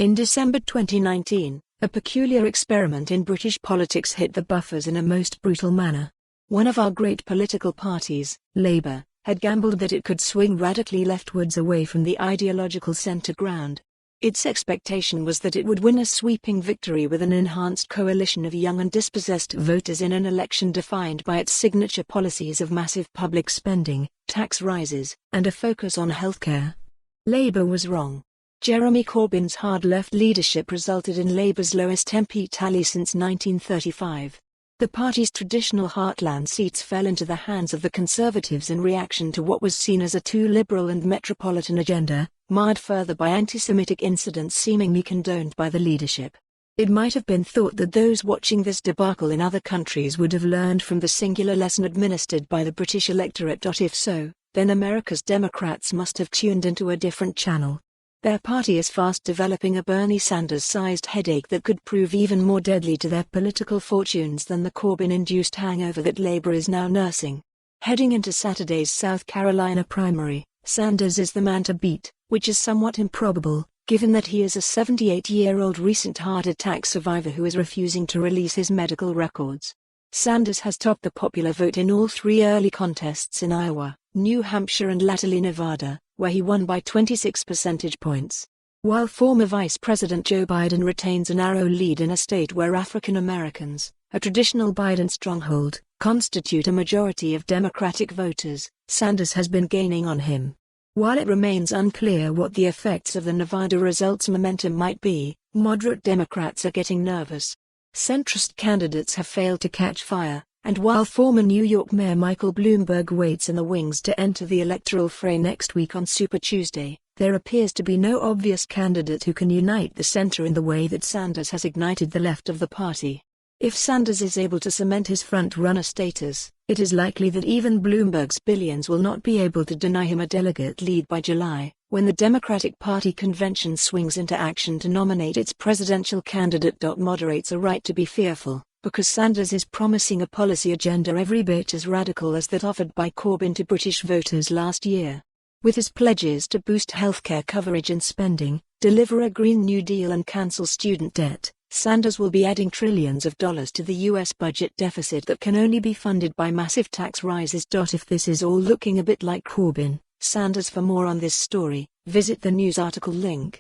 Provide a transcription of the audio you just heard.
In December 2019, a peculiar experiment in British politics hit the buffers in a most brutal manner. One of our great political parties, Labour, had gambled that it could swing radically leftwards away from the ideological centre ground. Its expectation was that it would win a sweeping victory with an enhanced coalition of young and dispossessed voters in an election defined by its signature policies of massive public spending, tax rises, and a focus on healthcare. Labour was wrong. Jeremy Corbyn's hard left leadership resulted in Labour's lowest MP tally since 1935. The party's traditional heartland seats fell into the hands of the Conservatives in reaction to what was seen as a too liberal and metropolitan agenda, marred further by antisemitic incidents seemingly condoned by the leadership. It might have been thought that those watching this debacle in other countries would have learned from the singular lesson administered by the British electorate.If so, then America's Democrats must have tuned into a different channel. Their party is fast developing a Bernie Sanders-sized headache that could prove even more deadly to their political fortunes than the Corbyn-induced hangover that Labour is now nursing. Heading into Saturday's South Carolina primary, Sanders is the man to beat, which is somewhat improbable, given that he is a 78-year-old recent heart attack survivor who is refusing to release his medical records. Sanders has topped the popular vote in all three early contests in Iowa, New Hampshire and latterly Nevada, where he won by 26 percentage points. While former Vice President Joe Biden retains a narrow lead in a state where African Americans, a traditional Biden stronghold, constitute a majority of Democratic voters, Sanders has been gaining on him. While it remains unclear what the effects of the Nevada results' momentum might be, moderate Democrats are getting nervous. Centrist candidates have failed to catch fire, and while former New York Mayor Michael Bloomberg waits in the wings to enter the electoral fray next week on Super Tuesday, there appears to be no obvious candidate who can unite the center in the way that Sanders has ignited the left of the party. If Sanders is able to cement his front-runner status, it is likely that even Bloomberg's billions will not be able to deny him a delegate lead by July, when the Democratic Party convention swings into action to nominate its presidential candidate. Moderates are right to be fearful, because Sanders is promising a policy agenda every bit as radical as that offered by Corbyn to British voters last year. With his pledges to boost healthcare coverage and spending, deliver a Green New Deal and cancel student debt, Sanders will be adding trillions of dollars to the U.S. budget deficit that can only be funded by massive tax rises. If this is all looking a bit like Corbyn, Sanders. For more on this story, visit the news article link.